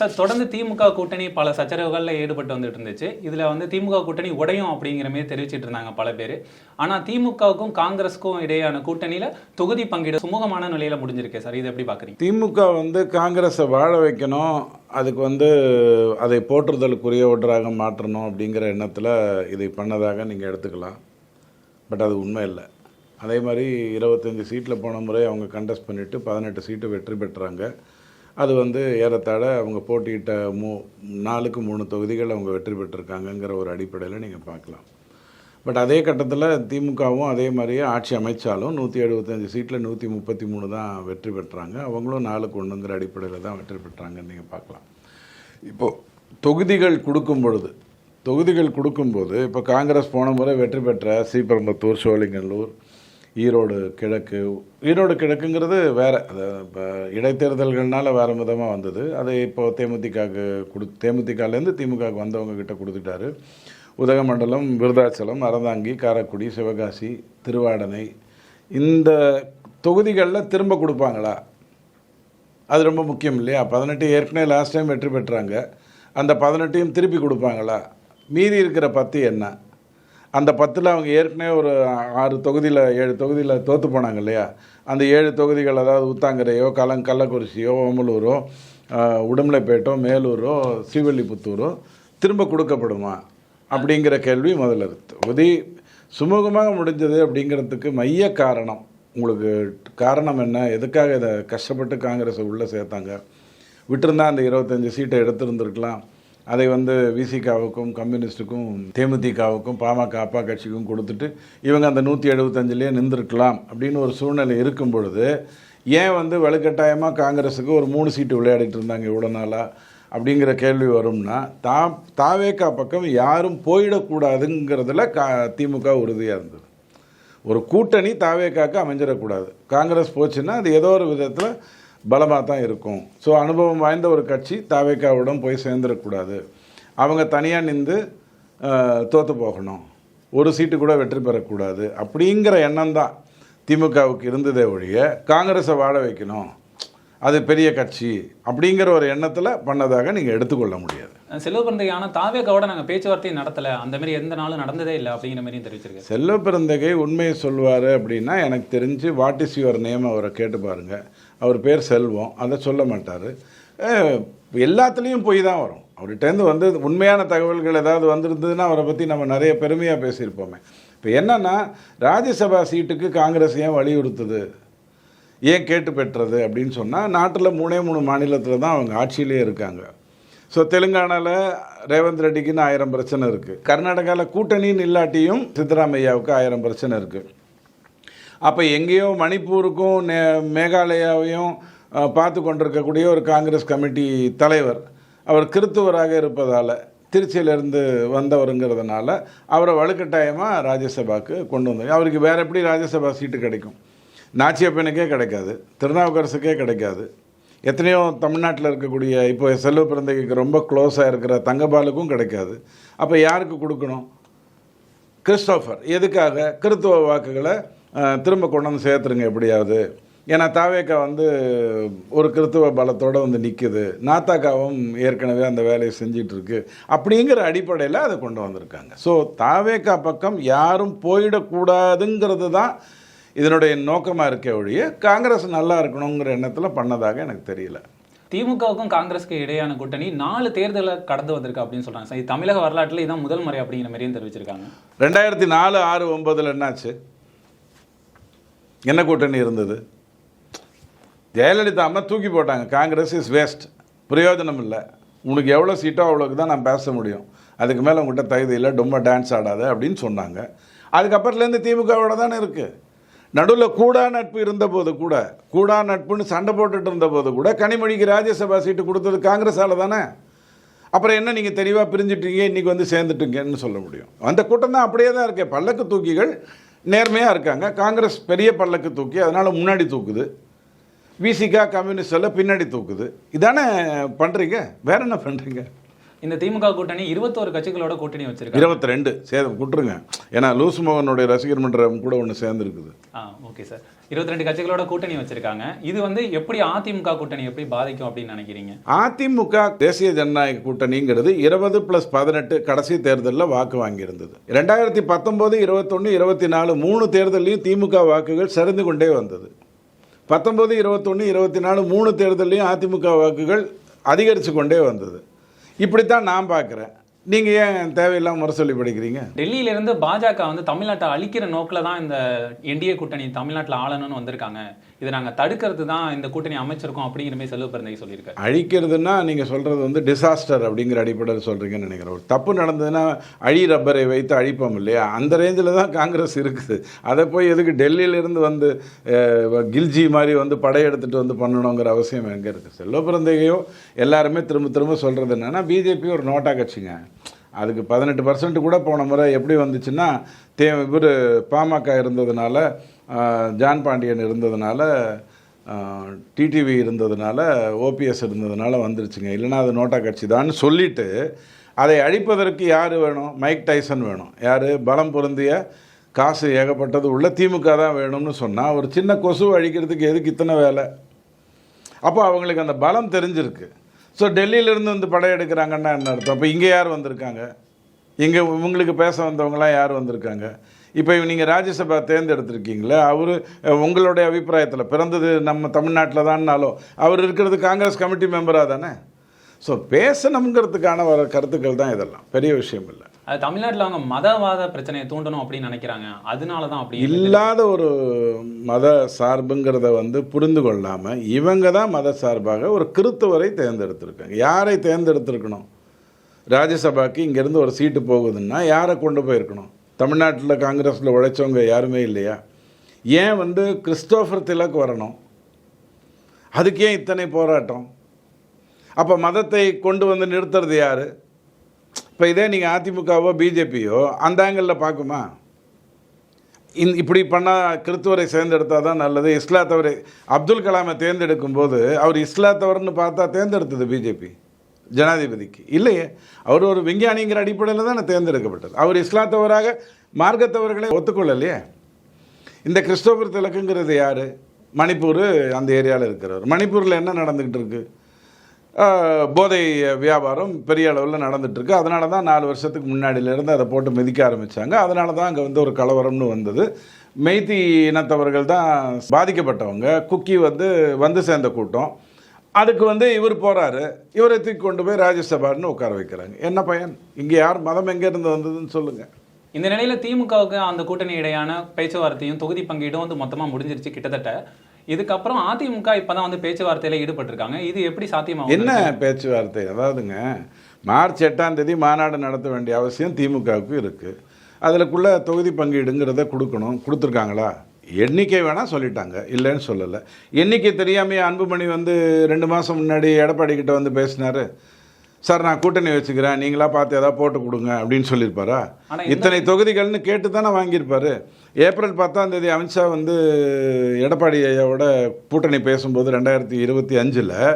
Sir, தொடர்ந்து திமுக கூட்டணி பல சச்சரவுகளில் ஈடுபட்டு வந்துட்டு இருந்துச்சு. இதில் வந்து திமுக கூட்டணி உடையும் அப்படிங்கிற மாதிரி தெரிவிச்சிட்டு இருந்தாங்க பல பேர். ஆனால் திமுகவுக்கும் காங்கிரஸுக்கும் இடையான கூட்டணியில் தொகுதி பங்கீடு சுமூகமான நிலையில் முடிஞ்சிருக்கே சார், இதை எப்படி பார்க்குறீங்க? திமுக வந்து காங்கிரஸை வாழ வைக்கணும், அதுக்கு அதை போற்றுதலுக்குரிய ஒன்றாக மாற்றணும் அப்படிங்கிற எண்ணத்தில் இதை பண்ணதாக நீங்கள் எடுத்துக்கலாம். பட் அது உண்மை இல்லை. அதே மாதிரி 25 சீட்டில் போன முறை அவங்க கண்டெஸ்ட் பண்ணிவிட்டு 18 சீட்டு வெற்றி பெற்றாங்க. அது ஏறத்தாழ அவங்க போட்டியிட்ட 4க்கு 3 தொகுதிகள் அவங்க வெற்றி பெற்றிருக்காங்கங்கிற ஒரு அடிப்படையில் நீங்கள் பார்க்கலாம். பட் அதே கட்டத்தில் திமுகவும் அதே மாதிரியே ஆட்சி அமைச்சாலும் 175 சீட்டில் 133 தான் வெற்றி பெற்றாங்க. அவங்களும் 4க்கு 1ங்கிற அடிப்படையில் தான் வெற்றி பெற்றாங்கன்னு நீங்கள் பார்க்கலாம். இப்போது தொகுதிகள் கொடுக்கும்போது இப்போ காங்கிரஸ் போன முறை வெற்றி பெற்ற ஸ்ரீபெரும்புத்தூர், சோழிங்கநல்லூர், ஈரோடு கிழக்குங்கிறது வேறு. அது இப்போ இடைத்தேர்தல்கள்னால வேறு விதமாக வந்தது. அதை இப்போது தேமுதிகலேருந்து திமுகவுக்கு வந்தவங்க கிட்ட கொடுத்துட்டாரு. உதகமண்டலம், விருதாச்சலம், அறந்தாங்கி, காரைக்குடி, சிவகாசி, திருவாடனை, இந்த தொகுதிகளில் திரும்ப கொடுப்பாங்களா? அது ரொம்ப முக்கியம் இல்லையா? 18 ஏற்கனவே லாஸ்ட் டைம் வெற்றி பெற்றாங்க. அந்த 18ஐயும் திருப்பி கொடுப்பாங்களா? மீதி இருக்கிற 10 என்ன? அந்த 10ல் அவங்க ஏற்கனவே ஒரு 7 தொகுதியில் தோற்று போனாங்க இல்லையா? அந்த 7 தொகுதிகள், அதாவது ஊத்தாங்கரையோ, கள்ளக்குறிச்சியோ, ஓமலூரோ, உடுமலைப்பேட்டோ, மேலூரோ, ஸ்ரீவில்லிபுத்தூரோ திரும்ப கொடுக்கப்படுமா அப்படிங்கிற கேள்வி முதல்ல இருக்குது. தொகுதி சுமூகமாக முடிஞ்சது அப்படிங்கிறதுக்கு மைய காரணம், உங்களுக்கு காரணம் என்ன? எதுக்காக இதை கஷ்டப்பட்டு காங்கிரஸை உள்ளே சேர்த்தாங்க? விட்டுருந்தா அந்த 25 சீட்டை எடுத்துருந்துருக்கலாம். அதை விசிகாவுக்கும், கம்யூனிஸ்ட்டுக்கும், தேமுதிகவுக்கும், பாமக அப்பா கட்சிக்கும் கொடுத்துட்டு இவங்க அந்த 175லேயே நின்றுருக்கலாம் அப்படின்னு ஒரு சூழ்நிலை இருக்கும் பொழுது ஏன் வலுக்கட்டாயமாக காங்கிரஸுக்கு ஒரு 3 சீட்டு விளையாடிட்டு இருந்தாங்க இவ்வளோ நாளாக அப்படிங்கிற கேள்வி வரும்னா, தாவேகா பக்கம் யாரும் போயிடக்கூடாதுங்கிறதுல திமுக உறுதியாக இருந்தது. ஒரு கூட்டணி தாவேகாவுக்கு அமைஞ்சிடக்கூடாது. காங்கிரஸ் போச்சுன்னா அது ஏதோ ஒரு விதத்தில் பலமாக தான் இருக்கும். ஸோ அனுபவம் வாய்ந்த ஒரு கட்சி தாவேகாவுடன் போய் சேர்ந்துடக்கூடாது. அவங்க தனியாக நின்று தோற்று போகணும், ஒரு சீட்டு கூட வெற்றி பெறக்கூடாது அப்படிங்கிற எண்ணம் தான் திமுகவுக்கு இருந்ததே ஒழிய காங்கிரஸை வாழ வைக்கணும், அது பெரிய கட்சி அப்படிங்கிற ஒரு எண்ணத்தில் பண்ணதாக நீங்கள் எடுத்துக்கொள்ள முடியாது. செல்வபிரந்தகை ஆனால் தாவேகாவோட நாங்கள் பேச்சுவார்த்தையை நடத்தலை, அந்த மாதிரி எந்த நாளும் நடந்ததே இல்லை அப்படிங்கிற மாதிரியும் தெரிவிச்சிருக்கேன். செல்வபிரந்தகை உண்மையை சொல்வார் அப்படின்னா எனக்கு தெரிஞ்சு வாட் இஸ் யுவர் நேம் அவரை கேட்டு பாருங்கள். அவர் பேர் செல்வம், அதை சொல்ல மாட்டார். எல்லாத்துலேயும் போய் தான் வரும். அவர்கிட்டேருந்து உண்மையான தகவல்கள் ஏதாவது வந்திருந்ததுன்னா அவரை பற்றி நம்ம நிறைய பெருமையாக பேசியிருப்போமே. இப்போ என்னென்னா, ராஜ்யசபா சீட்டுக்கு காங்கிரஸ் ஏன் வலியுறுத்துது, ஏன் கேட்டு பெற்றது அப்படின்னு சொன்னால், நாட்டில் 3 மாநிலத்தில் தான் அவங்க ஆட்சியிலே இருக்காங்க. ஸோ தெலுங்கானாவில் ரேவந்த் ரெட்டிக்குன்னு 1000 பிரச்சனை இருக்குது. கர்நாடகாவில் கூட்டணின்னு இல்லாட்டியும் சித்தராமையாவுக்கு 1000 பிரச்சனை இருக்குது. அப்போ எங்கேயோ மணிப்பூருக்கும் மேகாலயாவையும் பார்த்து கொண்டிருக்கக்கூடிய ஒரு காங்கிரஸ் கமிட்டி தலைவர், அவர் கிறித்துவராக இருப்பதால், திருச்சியிலேருந்து வந்தவருங்கிறதுனால அவரை வலுக்கட்டாயமாக ராஜ்யசபாவுக்கு கொண்டு வந்தாங்க. அவருக்கு வேறு எப்படி ராஜ்யசபா சீட்டு கிடைக்கும்? நாச்சியப்பனுக்கே கிடைக்காது, திருநாவுக்கரசுக்கே கிடைக்காது, எத்தனையோ தமிழ்நாட்டில் இருக்கக்கூடிய இப்போ செல்வபிரந்தகைக்கு ரொம்ப க்ளோஸாக இருக்கிற தங்கபாலுக்கும் கிடைக்காது. அப்போ யாருக்கு கொடுக்கணும்? கிறிஸ்டோஃபர். எதுக்காக? கிறித்துவ வாக்குகளை திரும்ப கொண்டு வந்து சேர்த்துருங்க எப்படியாவது. ஏன்னா தாவேக்கா ஒரு கிறித்துவ பலத்தோடு நிற்குது, நாத்தாக்காவும் ஏற்கனவே அந்த வேலையை செஞ்சிட்ருக்கு அப்படிங்கிற அடிப்படையில் அதை கொண்டு வந்திருக்காங்க. ஸோ தாவேக்கா பக்கம் யாரும் போயிடக்கூடாதுங்கிறது தான் இதனுடைய நோக்கமாக இருக்க ஒழிய காங்கிரஸ் நல்லா இருக்கணுங்கிற எண்ணத்தில் பண்ணதாக எனக்கு தெரியல. திமுகவுக்கும் காங்கிரஸுக்கு இடையான கூட்டணி 4 தேர்தலை கடந்து வந்திருக்கு அப்படின்னு சொல்கிறாங்க சார். தமிழக வரலாற்றில் இதான் முதல் முறை அப்படிங்கிற மாதிரியும் தெரிவிச்சிருக்காங்க. 2004, 6, 9 என்னாச்சு? என்ன கூட்டணி இருந்தது? ஜெயலலிதா அம்மா தூக்கி போட்டாங்க. காங்கிரஸ் இஸ் வேஸ்ட், பிரயோஜனம் இல்லை, உனக்கு எவ்வளோ சீட்டோ அவ்வளோக்கு தான் நான் பேச முடியும், அதுக்கு மேலே உங்கள்கிட்ட தகுதி இல்லை, ரொம்ப டான்ஸ் ஆடாத அப்படின்னு சொன்னாங்க. அதுக்கப்புறத்துலேருந்து திமுகவோட தானே இருக்குது. நடுவில் கூடா நட்பு இருந்தபோது கூட, கூடா நட்புன்னு சண்டை போட்டுட்டு இருந்தபோது கூட கனிமொழிக்கு ராஜ்யசபா சீட்டு கொடுத்தது காங்கிரஸால் தானே. அப்புறம் என்ன நீங்கள் தெளிவாக பிரிஞ்சுட்டீங்க, இன்றைக்கி சேர்ந்துட்டீங்கன்னு சொல்ல முடியும்? அந்த கூட்டம் தான் அப்படியே தான் இருக்கே. பல்லக்கு தூக்கிகள் நேர்மையாக இருக்காங்க. காங்கிரஸ் பெரிய பல்லக்கு தூக்கி அதனால் முன்னாடி தூக்குது, விசிகா கம்யூனிஸ்ட் எல்லாம் பின்னாடி தூக்குது. இதானே பண்ணுறீங்க, வேற என்ன பண்ணுறீங்க? இந்த திமுக கூட்டணி 21 கட்சிகளோட கூட்டணி வச்சிருக்காங்க. 22 சேதம் கூட்டுருங்க. ஏன்னா லூஸ் மோகனுடைய ரசிகர் மன்றம் கூட ஒன்று சேர்ந்துருக்குது. Okay sir. 22 கட்சிகளோட கூட்டணி வச்சிருக்காங்க. இது வந்து எப்படி அதிமுக கூட்டணி எப்படி பாதிக்கும் அப்படின்னு நினைக்கிறீங்க? அதிமுக தேசிய ஜனநாயக கூட்டணிங்கிறது 20+18 கடைசி தேர்தலில் வாக்கு வாங்கியிருந்தது. 2019, 21, 24 3 தேர்தலையும் திமுக வாக்குகள் சரிந்து கொண்டே வந்தது. 19, 21, 24 3 தேர்தலையும் அதிமுக வாக்குகள் அதிகரித்து கொண்டே வந்தது. இப்படித்தான் நான் பார்க்குறேன். நீங்கள் ஏன் தேவையில்லாமல் முரசொலி படிக்கிறீங்க? டெல்லியிலிருந்து பாஜக வந்து தமிழ்நாட்டை அழிக்கிற நோக்கில் தான் இந்த என்டிஏ கூட்டணி தமிழ்நாட்டில் ஆளணும்னு வந்திருக்காங்க. இதை நாங்கள் தடுக்கிறது தான் இந்த கூட்டணி அமைச்சிருக்கோம் அப்படிங்கிற மாதிரி செல்வ பிறந்தகை சொல்லியிருக்காரு. அழிக்கிறதுனா நீங்கள் சொல்கிறது வந்து டிசாஸ்டர் அப்படிங்கிற அடிப்படையில் சொல்கிறீங்கன்னு நினைக்கிறேன். ஒரு தப்பு நடந்ததுன்னா ரப்பரை வைத்து அழிப்போம் இல்லையா? அந்த ரேஞ்சில் தான் காங்கிரஸ் இருக்குது. அதை போய் எதுக்கு டெல்லியிலேருந்து வந்து கில்ஜி மாதிரி வந்து படையெடுத்துட்டு வந்து பண்ணணுங்கிற அவசியம் எங்கே இருக்குது? செல்வ பிறந்தகையோ எல்லாருமே திரும்ப திரும்ப சொல்கிறது என்னென்னா, பிஜேபி ஒரு நோட்டா கட்சிங்க. அதுக்கு 18% கூட போன முறை எப்படி வந்துச்சுன்னா, இவர் பாமக இருந்ததுனால, ஜான் பாண்டியன் இருந்ததுனால, டிடிவி இருந்ததுனால, ஓபிஎஸ் இருந்ததுனால வந்துருச்சுங்க. இல்லைனா அது நோட்டா கட்சி தான் சொல்லிட்டு அதை அழிப்பதற்கு யார் வேணும்? மைக் டைசன் வேணும். யார்? பலம் பொருந்திய காசு ஏகப்பட்டது உள்ள திமுக தான் வேணும்னு சொன்னால், ஒரு சின்ன கொசு அழிக்கிறதுக்கு எதுக்கு இத்தனை வேலை? அப்போ அவங்களுக்கு அந்த பலம் தெரிஞ்சிருக்கு. ஸோ டெல்லியிலேருந்து வந்து படையெடுக்கிறாங்கன்னா என்ன அர்த்தம்? அப்போ இங்கே யார் வந்திருக்காங்க? இங்கே உங்களுக்கு பேச வந்தவங்களாம் யார் வந்திருக்காங்க? இப்போ நீங்கள் ராஜ்யசபா தேர்ந்தெடுத்திருக்கீங்களே, அவர் உங்களுடைய அபிப்பிராயத்தில் பிறந்தது நம்ம தமிழ்நாட்டில் தான்னாலும் அவர் இருக்கிறது காங்கிரஸ் கமிட்டி மெம்பராக தானே. ஸோ பேசணுங்கிறதுக்கான வர கருத்துக்கள் தான் இதெல்லாம், பெரிய விஷயம் இல்லை. அது தமிழ்நாட்டில் அவங்க மதவாத பிரச்சனையை தூண்டணும் அப்படின்னு நினைக்கிறாங்க. அதனால தான் அப்படி இல்லாத ஒரு மத சார்புங்கிறத வந்து புரிந்து கொள்ளாமல் இவங்க தான் மத சார்பாக ஒரு கிறித்தவரை தேர்ந்தெடுத்திருக்காங்க. யாரை தேர்ந்தெடுத்திருக்கணும்? ராஜ்யசபாக்கு இங்கேருந்து ஒரு சீட்டு போகுதுன்னா யாரை கொண்டு போயிருக்கணும்? தமிழ்நாட்டில் காங்கிரஸில் உழைச்சவங்க யாருமே இல்லையா? ஏன் வந்து கிறிஸ்டோஃபர் திலக் வரணும்? அதுக்கே இத்தனை போராட்டம். அப்போ மதத்தை கொண்டு வந்து நிறுத்துறது யார்? இப்போ இதே நீங்கள் அதிமுகவோ பிஜேபியோ அந்த ஆங்கிளில் பார்க்குமா? இப்படி பண்ணால் கிறிஸ்துவரை தேர்ந்தெடுத்தால் தான் நல்லது. இஸ்லாத்தவரை அப்துல் கலாமை தேர்ந்தெடுக்கும் போது அவர் இஸ்லாத்தவர்னு பார்த்தா தேர்ந்தெடுத்தது பிஜேபி ஜனாதிபதிக்கு இல்லையே. அவர் ஒரு விஞ்ஞானிங்கிற அடிப்படையில் தான் தேர்ந்தெடுக்கப்பட்டது. அவர் இஸ்லாத்தவராக மார்க்கத்தவர்களை ஒத்துக்கொள்ளலையே. இந்த கிறிஸ்டோபர் திலக்குங்கிறது யார்? மணிப்பூர் அந்த ஏரியாவில் இருக்கிறவர். மணிப்பூரில் என்ன நடந்துக்கிட்டு இருக்கு? போதை வியாபாரம் பெரிய அளவில் நடந்துகிட்ருக்கு. அதனால தான் 4 வருஷத்துக்கு முன்னாடியிலேருந்து அதை போட்டு மிதிக்க ஆரம்பித்தாங்க. அதனால தான் அங்கே வந்து ஒரு கலவரம்னு வந்தது. மெய்தி இனத்தவர்கள் தான் பாதிக்கப்பட்டவங்க. குக்கி வந்து சேர்ந்த கூட்டம். அதுக்கு வந்து இவர் போகிறாரு. இவரை தூக்கி கொண்டு போய் ராஜ்யசபான்னு உட்கார வைக்கிறாங்க. என்ன பயன்? இங்கே யார் மதம் எங்கேருந்து வந்ததுன்னு சொல்லுங்கள். இந்த நிலையில் திமுகவுக்கு அந்த கூட்டணி இடையான பேச்சுவார்த்தையும் தொகுதி பங்கீடும் வந்து மொத்தமாக முடிஞ்சிருச்சு கிட்டத்தட்ட. இதுக்கப்புறம் அதிமுக இப்போதான் வந்து பேச்சுவார்த்தையில் ஈடுபட்டிருக்காங்க. இது எப்படி சாத்தியமாகும்? என்ன பேச்சுவார்த்தை? அதாவதுங்க, மார்ச் 8ஆம் தேதி மாநாடு நடத்த வேண்டிய அவசியம் திமுகவுக்கு இருக்குது. அதுக்குள்ளே தொகுதி பங்கீடுங்கிறத கொடுத்துருக்காங்களா? எண்ணிக்கை வேணால் சொல்லிட்டாங்க, இல்லைன்னு சொல்லலை. எண்ணிக்கை தெரியாமையே அன்புமணி 2 மாதம் முன்னாடி எடப்பாடி கிட்ட வந்து பேசினார். சார் நான் கூட்டணி வச்சுக்கிறேன், நீங்களா பார்த்து எதாவது போட்டு கொடுங்க அப்படின்னு சொல்லியிருப்பாரா? இத்தனை தொகுதிகள்னு கேட்டு தானே வாங்கியிருப்பார். ஏப்ரல் 10ஆம் தேதி அமித்ஷா எடப்பாடி ஐயாவோட கூட்டணி பேசும்போது 2025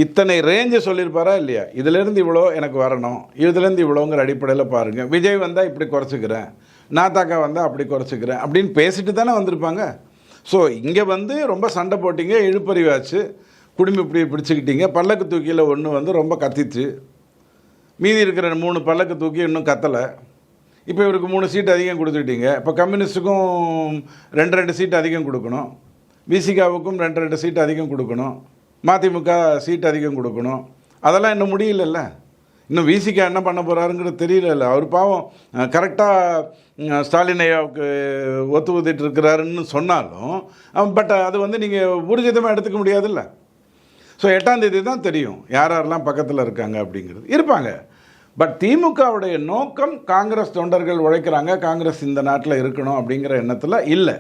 இத்தனை ரேஞ்சு சொல்லியிருப்பாரா இல்லையா? இதுலேருந்து இவ்வளோ எனக்கு வரணும், இதுலேருந்து இவ்வளோங்கிற அடிப்படையில் பாருங்கள். விஜய் வந்தால் இப்படி குறைச்சிக்கிறேன், நாத்தாக்கா வந்தால் அப்படி குறைச்சிக்கிறேன் அப்படின்னு பேசிட்டு தானே வந்திருப்பாங்க. ஸோ இங்கே ரொம்ப சண்டை போட்டிங்க, இழுப்பறிவாச்சு, குடும்பம் இப்படி பிடிச்சிக்கிட்டீங்க. பல்லக்கு தூக்கியில் ஒன்று ரொம்ப கத்திச்சு, மீதி இருக்கிற 3 பல்லக்கு தூக்கி இன்னும் கத்தலை. இப்போ இவருக்கு 3 சீட் அதிகம் கொடுத்துக்கிட்டீங்க. இப்போ கம்யூனிஸ்ட்டுக்கும் 2 சீட் அதிகம் கொடுக்கணும், விசிகாவுக்கும் 2 சீட் அதிகம் கொடுக்கணும், மதிமுக சீட் அதிகம் கொடுக்கணும். அதெல்லாம் இன்னும் முடியலல்ல. இன்னும் விசிகா என்ன பண்ண போகிறாருங்கிறது தெரியல. அவர் பாவம் கரெக்டாக ஸ்டாலின் ஐயாவுக்கு ஒத்து ஊதிட்டு இருக்கிறாருன்னு சொன்னாலும் பட் அது நீங்கள் ஊர்ஜிதமாக எடுத்துக்க முடியாதுல்ல. ஸோ 8ஆம் தேதி தான் தெரியும் யாரெல்லாம் பக்கத்தில் இருக்காங்க அப்படிங்கிறது. இருப்பாங்க. பட் திமுகவுடைய நோக்கம் காங்கிரஸ் தொண்டர்கள் உழைக்கிறாங்க, காங்கிரஸ் இந்த நாட்டில் இருக்கணும் அப்படிங்கிற எண்ணத்தில் இல்லை.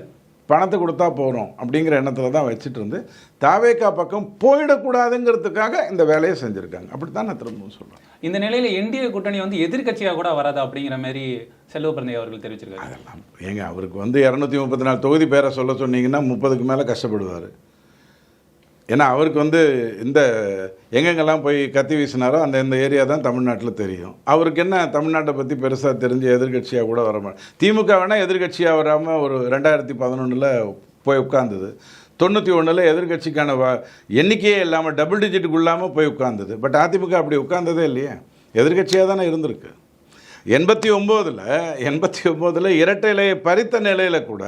பணத்தை கொடுத்தா போகிறோம் அப்படிங்கிற எண்ணத்தில் தான் வச்சுட்டு இருந்து தாவேக்கா பக்கம் போயிடக்கூடாதுங்கிறதுக்காக இந்த வேலையை செஞ்சுருக்காங்க. அப்படி தான் நான் திரும்பவும் சொல்கிறேன். இந்த நிலையில் என்டிஏ கூட்டணி எதிர்கட்சியாக கூட வராது அப்படிங்கிற மாதிரி செல்வ பிறந்தகை அவர்கள் தெரிவிச்சிருக்காங்க. அதெல்லாம் ஏங்க, அவருக்கு 234 தொகுதி பேரை சொல்ல சொன்னீங்கன்னா 30க்கு மேலே கஷ்டப்படுவார். ஏன்னா அவருக்கு வந்து இந்த எங்கெங்கெல்லாம் போய் கத்தி வீசினாரோ இந்த ஏரியா தான் தமிழ்நாட்டில் தெரியும். அவருக்கு என்ன தமிழ்நாட்டை பற்றி பெருசாக தெரிஞ்ச எதிர்கட்சியாக கூட வரமா திமுக வேணால் எதிர்கட்சியாக வராமல் ஒரு 2011 போய் உட்கார்ந்தது. 91 எதிர்கட்சிக்கான எண்ணிக்கையே இல்லாமல் டபுள் டிஜிட்டுக்கு இல்லாமல் போய் உட்கார்ந்தது. பட் அதிமுக அப்படி உட்கார்ந்ததே இல்லையே, எதிர்கட்சியாக தானே இருந்திருக்கு. 89 இரட்டையிலே பறித்த நிலையில் கூட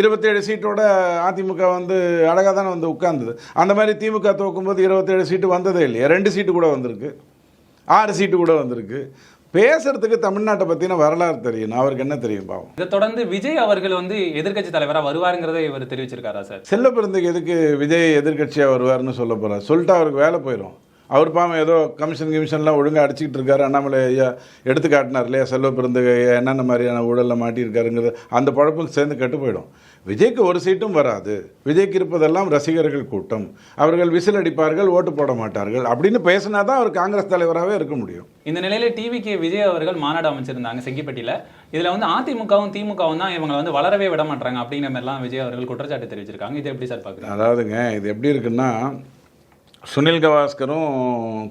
27 சீட்டோட அதிமுக வந்து அழகாக தானே வந்து உட்கார்ந்தது. அந்த மாதிரி திமுக தோக்கும்போது 27 சீட்டு வந்ததே இல்லையா, 2 சீட்டு கூட வந்திருக்கு, 6 சீட்டு கூட வந்திருக்கு. பேசுறதுக்கு தமிழ்நாட்டை பற்றின வரலாறு தெரியும், அவருக்கு என்ன தெரியும் பாவம். இதை தொடர்ந்து விஜய் அவர்கள் வந்து எதிர்க்கட்சி தலைவராக வருவாருங்கிறத இவர் தெரிவிச்சிருக்காரா சார்? செல்ல பிறந்தக்கு எதுக்கு விஜய் எதிர்கட்சியாக வருவார்னு சொல்ல போகிறார்? சொல்லிட்டு அவருக்கு வேலை போயிடும். அவர் பாவம் ஏதோ கமிஷன்லாம் ஒழுங்காக அடிச்சுக்கிட்டு இருக்காரு. அண்ணாமலை ஐயா எடுத்து காட்டினார் இல்லையா, செல்வ பிறந்தகை என்னென்ன மாதிரியான ஊழலில் மாட்டியிருக்காருங்கிறது அந்த பழப்பும் சேர்ந்து கட்டு போயிடும். விஜய்க்கு ஒரு சீட்டும் வராது. விஜய்க்கு இருப்பதெல்லாம் ரசிகர்கள் கூட்டம், அவர்கள் விசில் அடிப்பார்கள், ஓட்டு போட மாட்டார்கள் அப்படின்னு பேசினா தான் அவர் காங்கிரஸ் தலைவராகவே இருக்க முடியும். இந்த நிலையில டிவிக்கு விஜய் அவர்கள் மாநாடு அமைச்சிருந்தாங்க செங்கிப்பட்டியில். இதில் வந்து அதிமுகவும் திமுகவும் தான் இவங்களை வந்து வளரவே விட மாட்டாங்க அப்படிங்கிற மாதிரிலாம் விஜய் அவர்கள் குற்றச்சாட்டு தெரிவிச்சிருக்காங்க. இது எப்படி சார் பார்க்குறீங்க? அதாவதுங்க, இது எப்படி இருக்குன்னா, சுனில் கவாஸ்கரும்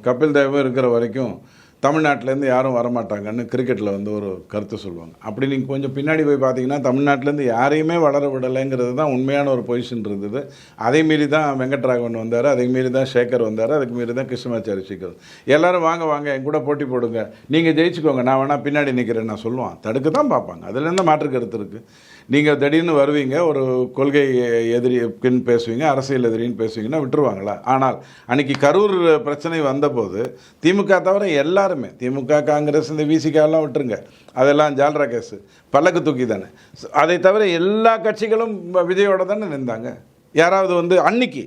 கபில் தேவும் இருக்கிற வரைக்கும் தமிழ்நாட்டிலேருந்து யாரும் வரமாட்டாங்கன்னு கிரிக்கெட்டில் வந்து ஒரு கருத்து சொல்லுவாங்க. அப்படி நீங்கள் கொஞ்சம் பின்னாடி போய் பார்த்தீங்கன்னா தமிழ்நாட்டிலேருந்து யாரையுமே வளர விடலைங்கிறது தான் உண்மையான ஒரு பொசிஷன் இருந்தது. அதே மீறி தான் வெங்கட்ராகவன் வந்தார், அதே மீறி தான் சேகர் வந்தார், அதுக்கு மீறி தான் கிருஷ்ணமாச்சாரி சேகர். எல்லோரும் வாங்க வாங்க என் கூட போட்டி போடுங்க, நீங்கள் ஜெயிச்சுக்கோங்க, நான் வேணால் பின்னாடி நிற்கிறேன் நான் சொல்லுவான். தடுக்க தான் பார்ப்பாங்க. அதுலேருந்து மாற்று கருத்து இருக்குது. நீங்கள் திடீர்னு வருவீங்க, ஒரு கொள்கை எதிரின்னு பேசுவீங்க, அரசியல் எதிரின்னு பேசுவீங்கன்னா விட்டுருவாங்களா? ஆனால் அன்றைக்கி கரூர் பிரச்சனை வந்தபோது திமுக தவிர எல்லாருமே, திமுக காங்கிரஸ் இந்த விசிகாலாம் விட்டுருங்க, அதெல்லாம் ஜால்ரா கேஸு பல்லக்கு தூக்கி தானே. அதை தவிர எல்லா கட்சிகளும் விஜயோட தானே நின்றாங்க. யாராவது வந்து அன்னைக்கு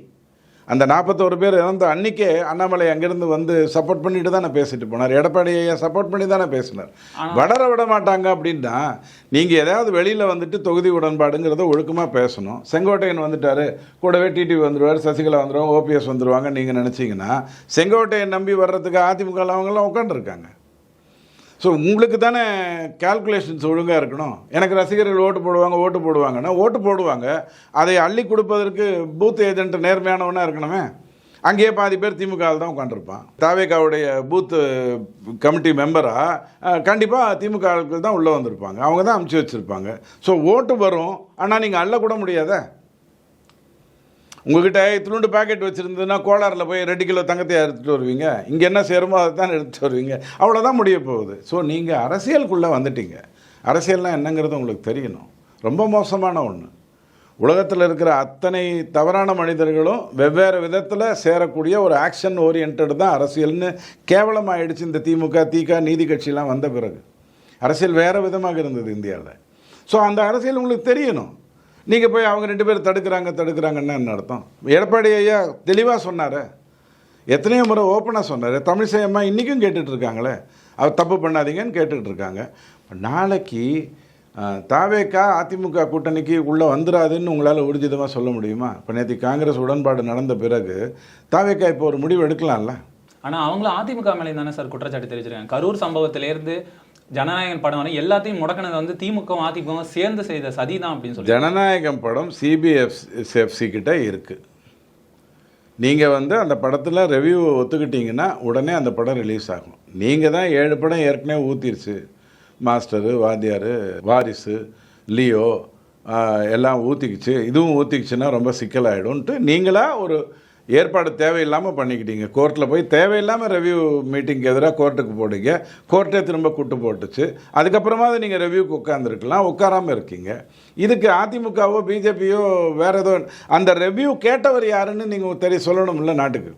அந்த 41 பேர் இறந்த அன்றைக்கே அண்ணாமலை அங்கேருந்து வந்து சப்போர்ட் பண்ணிட்டு தானே பேசிட்டு போனார். எடப்பாடியை சப்போர்ட் பண்ணி தானே பேசினார். வளர விட மாட்டாங்க அப்படின்னா நீங்கள் ஏதாவது வெளியில் வந்துட்டு தொகுதி உடன்பாடுங்கிறத ஒழுக்கமாக பேசணும். செங்கோட்டையன் வந்துட்டார், கூடவே டிடிவி வந்துடுவார், சசிகலா வந்துடுவாங்க, ஓபிஎஸ் வந்துடுவாங்க நீங்கள் நினச்சிங்கன்னா செங்கோட்டையன் நம்பி வர்றதுக்கு அதிமுக அவங்கெல்லாம் உட்காந்துருக்காங்க. ஸோ உங்களுக்கு தானே கால்குலேஷன்ஸ் ஒழுங்காக இருக்கணும். எனக்கு ரசிகர்கள் ஓட்டு போடுவாங்கன்னா ஓட்டு போடுவாங்க, அதை அள்ளி கொடுப்பதற்கு பூத் ஏஜென்ட் நேர்மையானவனாக இருக்கணுமே. அங்கேயே பாதி பேர் திமுகவில் தான் உட்காந்துருப்பான். தாவேகாவுடைய பூத் கமிட்டி மெம்பராக கண்டிப்பாக திமுக ஆட்கள் தான் உள்ளே வந்திருப்பாங்க, அவங்க தான் அமுச்சு வச்சுருப்பாங்க. ஸோ ஓட்டு வரும், ஆனால் நீங்கள் அள்ளக்கூட முடியாத. உங்கள்கிட்ட இத்திலுண்டு பேக்கெட் வச்சுருந்ததுன்னா கோளாறில் போய் 2 கிலோ தங்கத்தையை எடுத்துகிட்டு வருவீங்க, இங்கே என்ன சேருமோ அதை தான் எடுத்துகிட்டு வருவீங்க, அவ்வளோதான் முடிய போகுது. ஸோ நீங்கள் அரசியலுக்குள்ளே வந்துட்டீங்க. அரசியல்னால் என்னங்கிறது உங்களுக்கு தெரியணும். ரொம்ப மோசமான ஒன்று. உலகத்தில் இருக்கிற அத்தனை தவறான மனிதர்களும் வெவ்வேறு விதத்தில் சேரக்கூடிய ஒரு ஆக்ஷன் ஓரியன்ட் தான் அரசியல்னு கேவலமாகிடுச்சு இந்த திமுக நீதி கட்சியெலாம் வந்த பிறகு. அரசியல் வேறு விதமாக இருந்தது இந்தியாவில். ஸோ அந்த அரசியல் உங்களுக்கு தெரியணும். நீங்கள் போய் அவங்க 2 பேர் தடுக்கிறாங்கன்னு என்ன அர்த்தம்? எடப்பாடி ஐயா தெளிவாக சொன்னார், எத்தனையோ முறை ஓப்பனாக சொன்னார். தமிழிசை அம்மா இன்றைக்கும் கேட்டுட்ருக்காங்களே, அவர் தப்பு பண்ணாதீங்கன்னு கேட்டுக்கிட்டு இருக்காங்க. நாளைக்கு தாவேகா அதிமுக கூட்டணிக்கு உள்ளே வந்துடாதுன்னு உங்களால் ஊர்ஜிதமாக சொல்ல முடியுமா? இப்போ நேற்று காங்கிரஸ் உடன்பாடு நடந்த பிறகு தாவேகா இப்போ ஒரு முடிவு எடுக்கலாம்ல. ஆனால் அவங்களும் அதிமுக மேலே தானே சார் குற்றச்சாட்டு தெரிவிச்சிருக்காங்க. கரூர் சம்பவத்திலேருந்து ஜனநாயகன் படம் வரை எல்லாத்தையும் முடக்கினது வந்து திமுகவும் அதிமுகவும் சேர்ந்து செய்த சதி தான் அப்படின்னு சொல்லி. ஜனநாயகம் படம் சிபிஎஃப்சி கிட்ட இருக்குது. நீங்கள் வந்து அந்த படத்தில் ரிவ்யூவை ஒத்துக்கிட்டீங்கன்னா உடனே அந்த படம் ரிலீஸ் ஆகும். நீங்கள் தான் 7 படம் ஏற்கனவே ஊற்றிருச்சு, மாஸ்டரு, வாத்தியார், வாரிசு, லியோ எல்லாம் ஊற்றிக்கிச்சு, இதுவும் ஊற்றிக்கிச்சுன்னா ரொம்ப சிக்கலாகிடும்ன்ட்டு நீங்களாக ஒரு ஏற்பாடு தேவையில்லாமல் பண்ணிக்கிட்டீங்க. கோர்ட்டில் போய் தேவையில்லாமல் ரெவ்யூ மீட்டிங்க்கு எதிராக கோர்ட்டுக்கு போடுங்க, கோர்ட்டே திரும்ப கூட்டு போட்டுச்சு. அதுக்கப்புறமா அதை நீங்கள் ரெவ்யூக்கு உட்காந்துருக்கலாம், உட்காராமல் இருக்கீங்க. இதுக்கு அதிமுகவோ பிஜேபியோ வேறு ஏதோ அந்த ரெவ்யூ கேட்டவர் யாருன்னு நீங்கள் சொல்லணும்ல நாட்டுக்கு.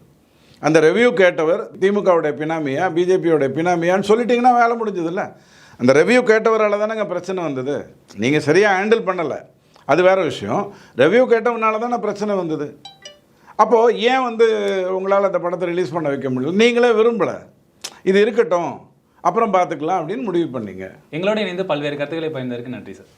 அந்த ரெவ்யூ கேட்டவர் திமுகவுடைய பினாமியா பிஜேபியோடைய பினாமியான்னு சொல்லிட்டிங்கன்னா வேலை முடிஞ்சதில்ல. அந்த ரெவ்யூ கேட்டவரால் தானேங்க பிரச்சனை வந்தது. நீங்கள் சரியாக ஹேண்டில் பண்ணலை, அது வேறு விஷயம். ரெவ்யூ கேட்டவனால தானே பிரச்சனை வந்தது. அப்போது ஏன் வந்து உங்களால் அந்த படத்தை ரிலீஸ் பண்ண வைக்க முடியல? நீங்களே விரும்பலை, இது இருக்கட்டும் அப்புறம் பார்த்துக்கலாம் அப்படின்னு முடிவு பண்ணீங்க. எங்களோட இணைந்து பல்வேறு கருத்துக்களை பகிர்ந்ததற்கு நன்றி சார்.